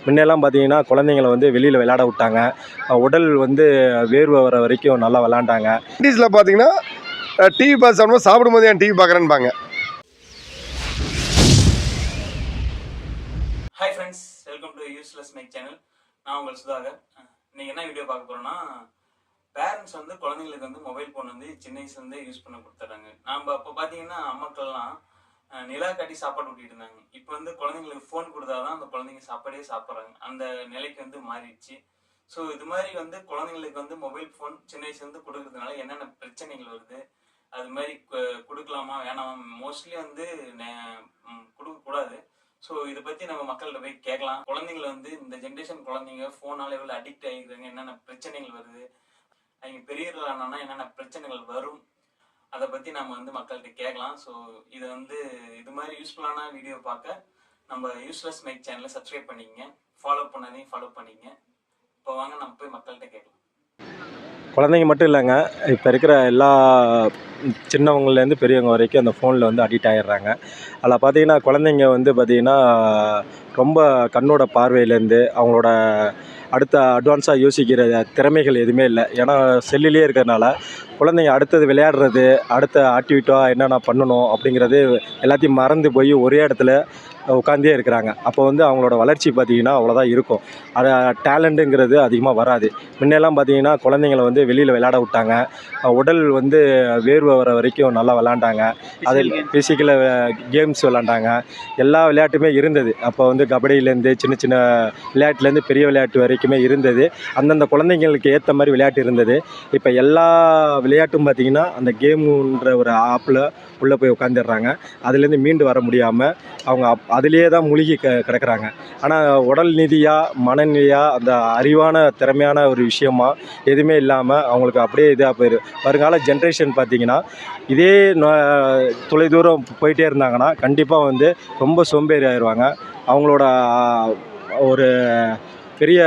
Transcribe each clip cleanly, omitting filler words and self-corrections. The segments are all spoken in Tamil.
முன்னெல்லாம் பார்த்தீங்கன்னா குழந்தைங்கள வந்து வெளியில் விளையாட விட்டாங்க. உடல் வந்து வேர்வை வர வரைக்கும் நல்லா விளாண்டாங்க. இண்டீஸில் பார்த்தீங்கன்னா டிவி பார்த்து சாப்பிடும்போது சாப்பிடும்போது ஏன் டிவி பார்க்குறேன்பாங்க. Hi friends, welcome to useless make channel. நான் உங்கள் சுதாகர். இன்னைக்கு என்ன வீடியோ பார்க்க போகிறோன்னா, பேரண்ட்ஸ் வந்து குழந்தைங்களுக்கு வந்து மொபைல் ஃபோன் வந்து சின்ன வயசுலேருந்தே யூஸ் பண்ண கொடுத்துட்றாங்க. நம்ம அப்போ பார்த்தீங்கன்னா அம்மாக்கள்லாம் நிலா காட்டி சாப்பாடு ஊட்டிட்டு இருந்தாங்க. இப்போ வந்து குழந்தைங்களுக்கு ஃபோன் கொடுத்தாதான் அந்த குழந்தைங்க சாப்பாடே சாப்பிட்றாங்க. அந்த நிலைக்கு வந்து மாறிடுச்சு. ஸோ இது மாதிரி வந்து குழந்தைங்களுக்கு வந்து மொபைல் ஃபோன் சின்ன வயசுலேருந்து கொடுக்கறதுனால என்னென்ன பிரச்சனைகள் வருது, அது மாதிரி கொடுக்கலாமா வேணாமா, மோஸ்ட்லி வந்து கொடுக்கக்கூடாது. ஸோ இதை பற்றி நம்ம மக்கள்கிட்ட போய் கேட்கலாம். குழந்தைங்களை வந்து இந்த ஜென்ரேஷன் குழந்தைங்க ஃபோனால் எவ்வளோ அடிக்ட் ஆகிக்கிறாங்க, என்னென்ன பிரச்சனைகள் வருது, அவங்க பெரியவர்களானா என்னென்ன பிரச்சனைகள் வரும், அதை பற்றி நம்ம வந்து மக்கள்கிட்ட கேட்கலாம். ஸோ இதை வந்து இது மாதிரி யூஸ்ஃபுல்லான வீடியோ பார்க்க நம்ம யூஸ்லெஸ் மேக் சேனலை சப்ஸ்கிரைப் பண்ணிக்கங்க. ஃபாலோ பண்ணாதையும் ஃபாலோ பண்ணிக்கங்க. இப்போ வாங்க நம்ம போய் மக்கள்கிட்ட கேட்கலாம். குழந்தைங்க மட்டும் இல்லைங்க, இப்போ இருக்கிற எல்லா சின்னவங்கலேருந்து பெரியவங்க வரைக்கும் அந்த ஃபோனில் வந்து அடிக்ட் ஆகிடுறாங்க. அதில் பார்த்தீங்கன்னா குழந்தைங்க வந்து பார்த்திங்கன்னா ரொம்ப கண்ணோட பார்வையிலேருந்து அவங்களோட அடுத்த அட்வான்ஸாக யோசிக்கிற திறமைகள் எதுவுமே இல்லை. ஏன்னா செல்லுலேயே இருக்கிறதுனால குழந்தைங்க அடுத்தது விளையாடுறது, அடுத்த ஆக்டிவிட்டாக என்னென்ன பண்ணணும் அப்படிங்கிறது எல்லாத்தையும் மறந்து போய் ஒரே இடத்துல உட்காந்தே இருக்கிறாங்க. அப்போ வந்து அவங்களோட வளர்ச்சி பார்த்திங்கன்னா அவ்வளோதான் இருக்கும். அதை டேலண்ட்டுங்கிறது அதிகமாக வராது. முன்னெல்லாம் பார்த்திங்கன்னா குழந்தைங்கள வந்து வெளியில் விளையாட விட்டாங்க. உடல் வந்து வேர்வை வர வரைக்கும் நல்லா விளாண்டாங்க. அதில் ஃபிசிக்கலாக கேம்ஸ் விளாண்டாங்க. எல்லா விளையாட்டுமே இருந்தது. அப்போ வந்து கபடியிலேருந்து சின்ன சின்ன விளையாட்டுலேருந்து பெரிய விளையாட்டு வரைக்குமே இருந்தது. அந்தந்த குழந்தைங்களுக்கு ஏற்ற மாதிரி விளையாட்டு இருந்தது. இப்போ எல்லா விளையாட்டும் பார்த்திங்கன்னா அந்த கேமுன்ற ஒரு ஆப்பில் உள்ளே போய் உட்காந்துடுறாங்க. அதுலேருந்து மீண்டு வர முடியாமல் அவங்க அதிலே தான் மூழ்கி கிடக்கிறாங்க. ஆனால் உடல் நிதியாக மனநிலையாக அந்த அறிவான திறமையான ஒரு விஷயமா எதுவுமே இல்லாமல் அவங்களுக்கு அப்படியே இதாக போயிடும். வருங்கால ஜென்ரேஷன் பார்த்திங்கன்னா இதே தொலைதூரம் போயிட்டே இருந்தாங்கன்னா கண்டிப்பாக வந்து ரொம்ப சோம்பேறி ஆயிடுவாங்க. அவங்களோட ஒரு பெரிய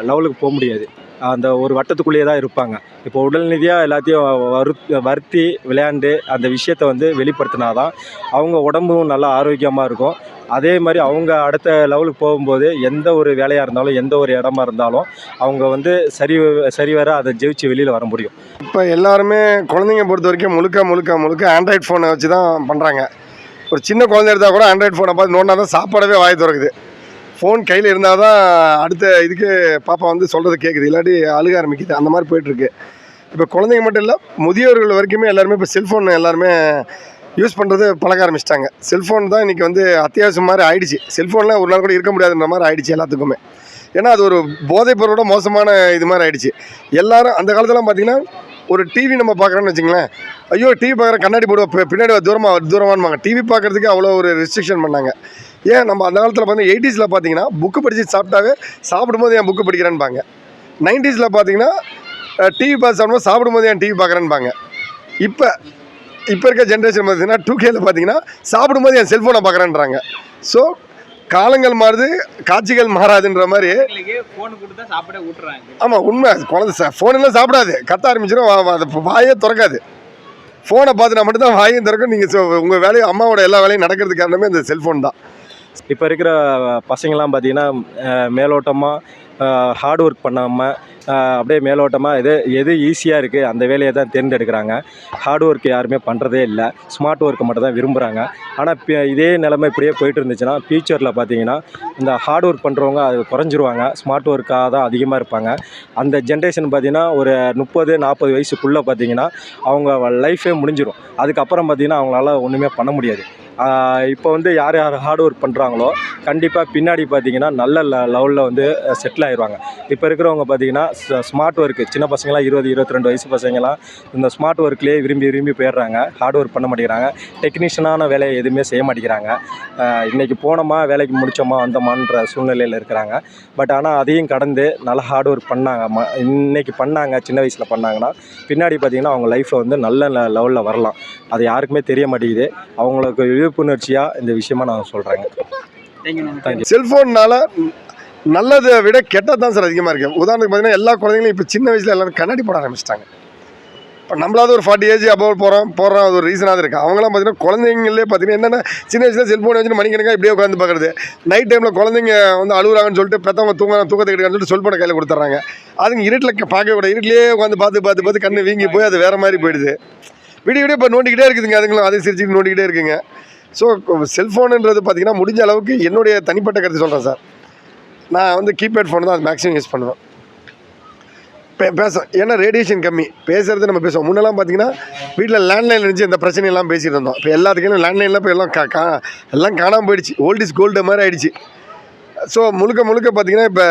லெவலுக்கு போக முடியாது. அந்த ஒரு வட்டத்துக்குள்ளேயே தான் இருப்பாங்க. இப்போ உடல் நிதியாக எல்லாத்தையும் வருத்தி விளையாண்டு அந்த விஷயத்தை வந்து வெளிப்படுத்தினா தான் அவங்க உடம்பும் நல்லா ஆரோக்கியமாக இருக்கும். அதே மாதிரி அவங்க அடுத்த லெவலுக்கு போகும்போது எந்த ஒரு வேலையாக இருந்தாலும் எந்த ஒரு இடமா இருந்தாலும் அவங்க வந்து சரிவர அதை ஜெயிச்சு வெளியில் வர முடியும். இப்போ எல்லாருமே குழந்தைங்க பொறுத்த வரைக்கும் முழுக்க ஆண்ட்ராய்ட் ஃபோனை வச்சு தான் பண்ணுறாங்க. ஒரு சின்ன குழந்தை எடுத்தால் கூட ஆண்ட்ராய்ட் ஃபோனை பார்த்து நோண்டா தான் சாப்பாடவே வாய் திறக்குது. ஃபோன் கையில் இருந்தால் தான் அடுத்த இதுக்கு பாப்பா வந்து சொல்கிறது கேட்குது, இல்லாட்டி அழுக ஆரம்பிக்குது. அந்த மாதிரி போய்ட்டுருக்கு. இப்போ குழந்தைங்க மட்டும் இல்லை, முதியோர்கள் வரைக்குமே எல்லாருமே இப்போ செல்ஃபோன் எல்லாருமே யூஸ் பண்ணுறது பழக ஆரம்பிச்சிட்டாங்க. செல்ஃபோன் தான் இன்றைக்கி வந்து அத்தியாவசியம் மாதிரி ஆகிடுச்சு. செல்ஃபோனில் ஒரு நாள் கூட இருக்க முடியாதுன்ற மாதிரி ஆகிடுச்சு எல்லாத்துக்குமே. ஏன்னா அது ஒரு போதைப் பொருளோட மோசமான இது மாதிரி ஆகிடுச்சு. எல்லோரும் அந்த காலத்துலாம் பார்த்திங்கன்னா ஒரு டிவி நம்ம பார்க்குறோன்னு வச்சுங்களேன், ஐயோ டிவி பார்க்குற கண்ணாடி போடுவோம் பின்னாடி தூரமானுவாங்க. டிவி பார்க்குறதுக்கு அவ்வளோ ஒரு ரெஸ்ட்ரிக்ஷன் பண்ணாங்க. ஏன் நம்ம அந்த காலத்தில் பார்த்தீங்கன்னா 80ஸில் பார்த்தீங்கன்னா புக்கு படித்து சாப்பிட்டாவே சாப்பிடும்போது ஏன் புக்கு படிக்கிறேன்பாங்க. 90ஸில் பார்த்தீங்கன்னா டிவி பார்த்து சாப்பிடும்போது ஏன் டிவி பார்க்குறேன்பாங்க. இப்போ இருக்க ஜென்ரேஷன் பார்த்தீங்கன்னா 2Kல பார்த்தீங்கன்னா சாப்பிடும்போது என் செல்ஃபோனை பார்க்குறேன்றாங்க. ஸோ காலங்கள் மாறுது, காட்சிகள் மாறாதுன்ற மாதிரி. ஆமாம், உண்மை. குழந்தை ஃபோனெல்லாம் சாப்பிடாது, கத்த ஆரம்பிச்சிடும், வாயே திறக்காது. ஃபோனை பார்த்துனா மட்டும்தான் வாயும் திறக்கும். நீங்கள் உங்கள் வேலையும் அம்மாவோட எல்லா வேலையும் நடக்கிறதுக்கு காரணமே இந்த செல்ஃபோன் தான். இப்போ இருக்கிற பசங்கள்லாம் பார்த்திங்கன்னா மேலோட்டமாக ஹார்ட் ஒர்க் பண்ணாமல் அப்படியே மேலோட்டமாக எது ஈஸியாக இருக்குது அந்த வேலையை தான் தேர்ந்தெடுக்கிறாங்க. ஹார்ட் ஒர்க் யாருமே பண்ணுறதே இல்லை, ஸ்மார்ட் ஒர்க்கை மட்டும் தான் விரும்புகிறாங்க. ஆனால் இதே நிலைமை இப்படியே போயிட்டு இருந்துச்சுன்னா ஃப்யூச்சரில் பார்த்திங்கன்னா இந்த ஹார்ட் ஒர்க் பண்ணுறவங்க அது குறைஞ்சிருவாங்க, ஸ்மார்ட் ஒர்க்காக தான் அதிகமாக இருப்பாங்க. அந்த ஜென்ரேஷன் பார்த்திங்கன்னா ஒரு 30-40 வயசுக்குள்ளே பார்த்திங்கன்னா அவங்க லைஃபே முடிஞ்சிடும். அதுக்கப்புறம் பார்த்திங்கன்னா அவங்களால ஒன்றுமே பண்ண முடியாது. இப்போ வந்து யார் ஹார்ட் ஒர்க் பண்ணுறாங்களோ கண்டிப்பாக பின்னாடி பார்த்திங்கன்னா நல்ல லெவலில் வந்து செட்டில் ஆயிடுவாங்க. இப்போ இருக்கிறவங்க பார்த்திங்கன்னா ஸ்மார்ட் ஒர்க்கு, சின்ன பசங்களாம் 20-22 வயசு பசங்களாம் இந்த ஸ்மார்ட் ஒர்க்லேயே விரும்பி போயிடுறாங்க. ஹார்ட் ஒர்க் பண்ண மாட்டேங்கிறாங்க. டெக்னீஷியனான வேலையை எதுவுமே செய்ய மாட்டேங்கிறாங்க. இன்றைக்கி போனோமா வேலைக்கு முடித்தோமா வந்தோமான்ற சூழ்நிலையில் இருக்கிறாங்க. பட் ஆனால் அதையும் கடந்து நல்லா ஹார்ட் ஒர்க் பண்ணாங்க, இன்றைக்கி பண்ணாங்க, சின்ன வயசில் பண்ணாங்கன்னா பின்னாடி பார்த்திங்கன்னா அவங்க லைஃப்பில் வந்து நல்ல லெவலில் வரலாம். அது யாருக்குமே தெரிய மாட்டேங்குது. அவங்களுக்கு விழிப்புணர்ச்சியாக இந்த விஷயமா நான் சொல்கிறேங்க. செல்ஃபோன்னால் நல்லதை விட கெட்டது தான் சார் அதிகமாக இருக்குது. உதாரணத்துக்கு பார்த்தீங்கன்னா எல்லா குழந்தைங்களும் இப்போ சின்ன வயசில் எல்லோரும் கண்ணாடி போட ஆரம்பிச்சிட்டாங்க. இப்போ நம்மளாவது ஒரு 40 ஏஜ் அபோவ் போடுறோம் அது ஒரு ரீசனாக இருக்குது. அவங்களாம் பார்த்தீங்கன்னா குழந்தைங்களே பார்த்தீங்கன்னா என்னென்ன சின்ன வயசில் செல்ஃபோன் வச்சுட்டு மணிக்கணக்காக இப்படியே உட்காந்து பார்க்குறது. நைட் டைமில் குழந்தைங்க வந்து அழுகுறாங்கன்னு சொல்லிட்டு பெற்றவங்க தூக்கத்தை கிடைக்கான்னு சொல்லிட்டு செல்ஃபோனை கையில் கொடுத்துட்றாங்க. அதுங்க இருட்டில் பார்க்க கூட இருட்டிலே உட்காந்து பார்த்து கண்ணு வீங்கி போய் அது வேறு மாதிரி போயிடுது. விடிய இப்போ நோண்டிக்கிட்டே இருக்குதுங்க, அதுங்களும் அதை சிரிச்சுட்டு நோண்டிக்கிட்டே இருக்குங்க. ஸோ செல்ஃபோனுன்றது பார்த்திங்கன்னா முடிஞ்ச அளவுக்கு என்னுடைய தனிப்பட்ட கருத்து சொல்கிறேன் சார். நான் வந்து கீபேட் ஃபோன் தான் அது மேக்ஸிமம் யூஸ் பண்ணுவேன். ஏன்னா ரேடியேஷன் கம்மி, பேசுகிறது நம்ம பேசுவோம். முன்னெல்லாம் பார்த்திங்கன்னா வீட்டில் லேண்ட்லைன் இருந்துச்சு, இந்த பிரச்சனையெல்லாம் பேசிகிட்டு இருந்தோம். இப்போ எல்லாத்துக்கும் லேண்ட்லைனில் இப்போ எல்லாம் காணாமல் போயிடுச்சு. ஓல்ட் இஸ் கோல்டு மாதிரி ஆகிடுச்சு. ஸோ முழுக்க பார்த்திங்கன்னா இப்போ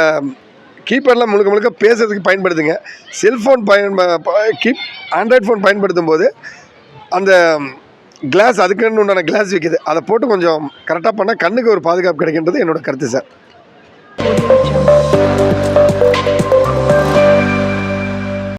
கீபேட்லாம் முழுக்க பேசுறதுக்கு பயன்படுத்துங்க. செல்ஃபோன் ஆண்ட்ராய்ட் ஃபோன் பயன்படுத்தும் போது அந்த கிளாஸ் அதுக்குன்னு உண்டான கிளாஸ் விற்கிது, அதை போட்டு கொஞ்சம் கரெக்டாக பண்ணால் கண்ணுக்கு ஒரு பாதுகாப்பு கிடைக்கின்றது என்னோடய கருத்து சார்.